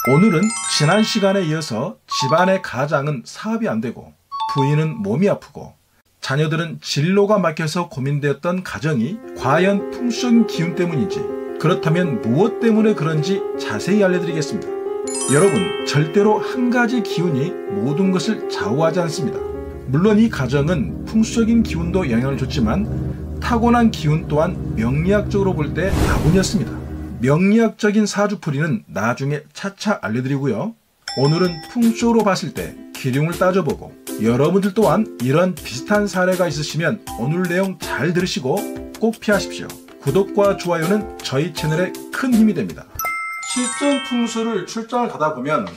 오늘은 지난 시간에 이어서 집안의 가장은 사업이 안되고 부인은 몸이 아프고 자녀들은 진로가 막혀서 고민되었던 가정이 과연 풍수적인 기운 때문인지, 그렇다면 무엇 때문에 그런지 자세히 알려드리겠습니다. 여러분, 절대로 한 가지 기운이 모든 것을 좌우하지 않습니다. 물론 이 가정은 풍수적인 기운도 영향을 줬지만 타고난 기운 또한 명리학적으로 볼 때 다분이었습니다. 명리학적인 사주풀이는 나중에 차차 알려드리고요. 오늘은 풍수로 봤을 때 기륭을 따져보고, 여러분들 또한 이런 비슷한 사례가 있으시면 오늘 내용 잘 들으시고 꼭 피하십시오. 구독과 좋아요는 저희 채널에 큰 힘이 됩니다. 실전 풍수를 출장을 가다 보면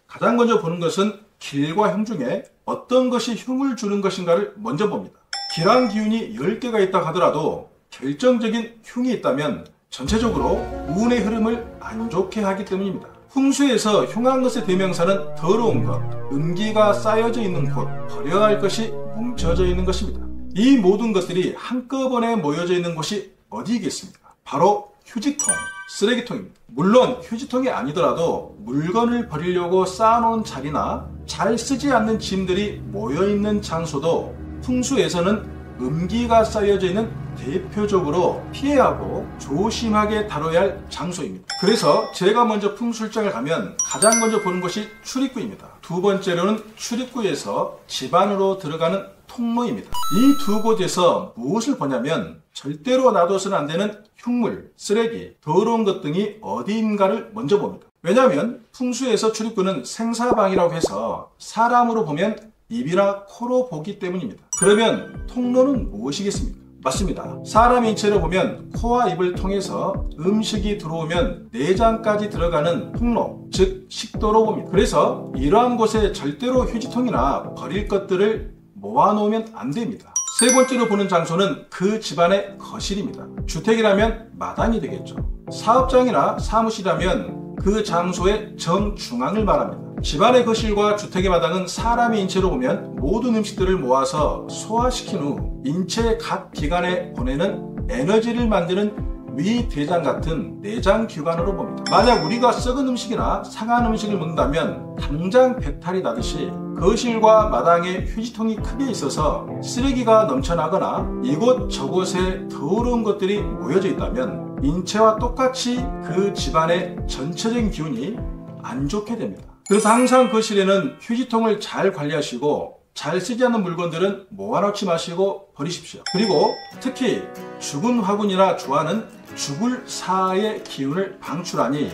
가장 먼저 보는 것은 길과 형 중에 어떤 것이 흉을 주는 것인가를 먼저 봅니다. 길한 기운이 10개가 있다 하더라도 결정적인 흉이 있다면 전체적으로 운의 흐름을 안 좋게 하기 때문입니다. 풍수에서 흉한 것의 대명사는 더러운 것, 음기가 쌓여져 있는 곳, 버려야 할 것이 뭉쳐져 있는 것입니다. 이 모든 것들이 한꺼번에 모여져 있는 곳이 어디겠습니까? 바로 휴지통, 쓰레기통입니다. 물론 휴지통이 아니더라도 물건을 버리려고 쌓아놓은 자리나 잘 쓰지 않는 짐들이 모여있는 장소도 풍수에서는 음기가 쌓여져 있는 대표적으로 피해하고 조심하게 다뤄야 할 장소입니다. 그래서 제가 먼저 풍술장을 가면 가장 먼저 보는 것이 출입구입니다. 두 번째로는 출입구에서 집 안으로 들어가는 통로입니다. 이 두 곳에서 무엇을 보냐면 절대로 놔둬서는 안 되는 흉물, 쓰레기, 더러운 것 등이 어디인가를 먼저 봅니다. 왜냐하면 풍수에서 출입구는 생사방이라고 해서 사람으로 보면 입이나 코로 보기 때문입니다. 그러면 통로는 무엇이겠습니까? 맞습니다. 사람 인체를 보면 코와 입을 통해서 음식이 들어오면 내장까지 들어가는 통로, 즉 식도로 봅니다. 그래서 이러한 곳에 절대로 휴지통이나 버릴 것들을 모아놓으면 안 됩니다. 세 번째로 보는 장소는 그 집안의 거실입니다. 주택이라면 마당이 되겠죠. 사업장이나 사무실이라면 그 장소의 정중앙을 말합니다. 집안의 거실과 주택의 마당은 사람의 인체로 보면 모든 음식들을 모아서 소화시킨 후 인체의 각 기관에 보내는 에너지를 만드는 위대장 같은 내장기관으로 봅니다. 만약 우리가 썩은 음식이나 상한 음식을 먹는다면 당장 배탈이 나듯이 거실과 마당에 휴지통이 크게 있어서 쓰레기가 넘쳐나거나 이곳 저곳에 더러운 것들이 모여져 있다면 인체와 똑같이 그 집안의 전체적인 기운이 안 좋게 됩니다. 그래서 항상 거실에는 휴지통을 잘 관리하시고 잘 쓰지 않는 물건들은 모아놓지 마시고 버리십시오. 그리고 특히 죽은 화분이나 주화는 죽을 사의 기운을 방출하니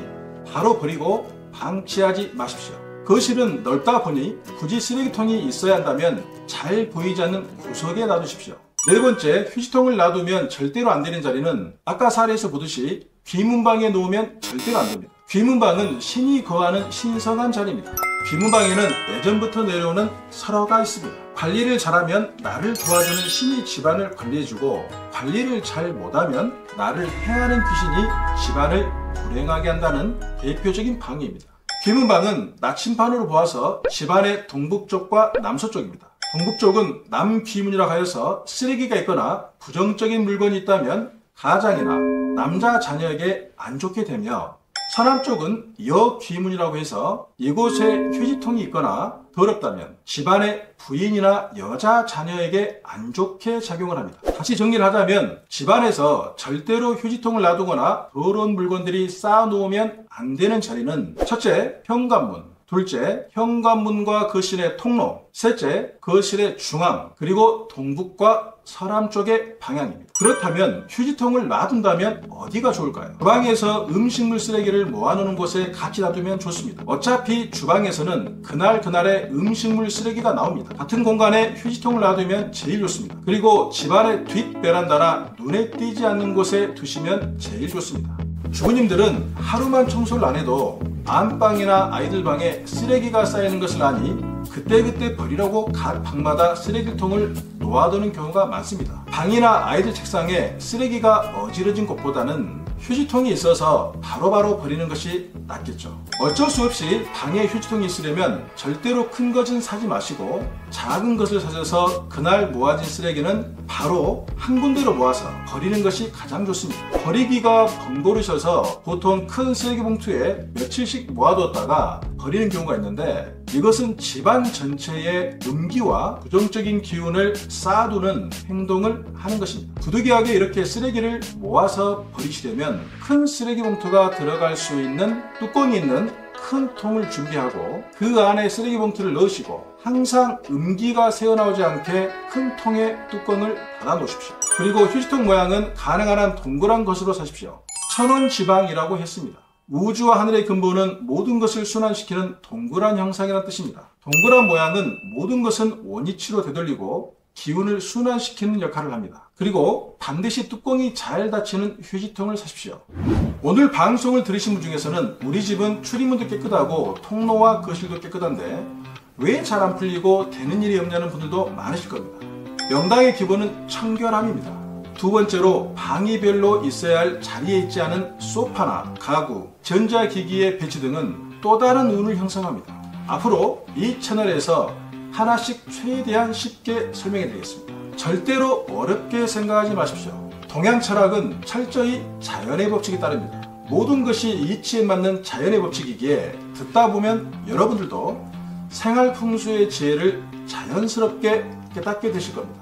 바로 버리고 방치하지 마십시오. 거실은 넓다 보니 굳이 쓰레기통이 있어야 한다면 잘 보이지 않는 구석에 놔두십시오. 네 번째, 휴지통을 놔두면 절대로 안 되는 자리는 아까 사례에서 보듯이 귀문방에 놓으면 절대로 안 됩니다. 귀문방은 신이 거하는 신성한 자리입니다. 귀문방에는 예전부터 내려오는 설화가 있습니다. 관리를 잘하면 나를 도와주는 신이 집안을 관리해주고, 관리를 잘 못하면 나를 해하는 귀신이 집안을 불행하게 한다는 대표적인 방입니다. 귀문방은 나침반으로 보아서 집안의 동북쪽과 남서쪽입니다. 동북쪽은 남귀문이라고 하여서 쓰레기가 있거나 부정적인 물건이 있다면 가장이나 남자 자녀에게 안 좋게 되며, 서남쪽은 여귀문이라고 해서 이곳에 휴지통이 있거나 더럽다면 집안의 부인이나 여자 자녀에게 안 좋게 작용을 합니다. 다시 정리를 하자면 집안에서 절대로 휴지통을 놔두거나 더러운 물건들이 쌓아놓으면 안 되는 자리는 첫째, 현관문, 둘째, 현관문과 거실의 통로, 셋째, 거실의 중앙, 그리고 동북과 서남 쪽의 방향입니다. 그렇다면 휴지통을 놔둔다면 어디가 좋을까요? 주방에서 음식물 쓰레기를 모아놓는 곳에 같이 놔두면 좋습니다. 어차피 주방에서는 그날의 음식물 쓰레기가 나옵니다. 같은 공간에 휴지통을 놔두면 제일 좋습니다. 그리고 집안의 뒷 베란다나 눈에 띄지 않는 곳에 두시면 제일 좋습니다. 주부님들은 하루만 청소를 안 해도 안방이나 아이들 방에 쓰레기가 쌓이는 것을 아니 그때그때 버리라고 각 방마다 쓰레기통을 놓아두는 경우가 많습니다. 방이나 아이들 책상에 쓰레기가 어지러진 곳보다는 휴지통이 있어서 바로바로 버리는 것이 낫겠죠. 어쩔 수 없이 방에 휴지통이 있으려면 절대로 큰 것은 사지 마시고 작은 것을 사셔서 그날 모아진 쓰레기는 바로 한 군데로 모아서 버리는 것이 가장 좋습니다. 버리기가 번거로우셔서 보통 큰 쓰레기 봉투에 며칠씩 모아두었다가 버리는 경우가 있는데, 이것은 집안 전체에 음기와 부정적인 기운을 쌓아두는 행동을 하는 것입니다. 부득이하게 이렇게 쓰레기를 모아서 버리시려면 큰 쓰레기 봉투가 들어갈 수 있는 뚜껑이 있는 큰 통을 준비하고 그 안에 쓰레기 봉투를 넣으시고 항상 음기가 새어나오지 않게 큰 통에 뚜껑을 닫아 놓으십시오. 그리고 휴지통 모양은 가능한 한 동그란 것으로 사십시오. 천원지방이라고 했습니다. 우주와 하늘의 근본은 모든 것을 순환시키는 동그란 형상이라는 뜻입니다. 동그란 모양은 모든 것은 원위치로 되돌리고 기운을 순환시키는 역할을 합니다. 그리고 반드시 뚜껑이 잘 닫히는 휴지통을 사십시오. 오늘 방송을 들으신 분 중에서는 우리 집은 출입문도 깨끗하고 통로와 거실도 깨끗한데 왜 잘 안 풀리고 되는 일이 없냐는 분들도 많으실 겁니다. 명당의 기본은 청결함입니다. 두 번째로 방이 별로 있어야 할 자리에 있지 않은 소파나 가구, 전자기기의 배치 등은 또 다른 운을 형성합니다. 앞으로 이 채널에서 하나씩 최대한 쉽게 설명해 드리겠습니다. 절대로 어렵게 생각하지 마십시오. 동양 철학은 철저히 자연의 법칙에 따릅니다. 모든 것이 이치에 맞는 자연의 법칙이기에 듣다 보면 여러분들도 생활 풍수의 지혜를 자연스럽게 깨닫게 되실 겁니다.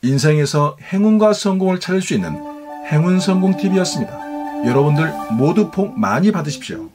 인생에서 행운과 성공을 찾을 수 있는 행운성공TV였습니다. 여러분들 모두 복 많이 받으십시오.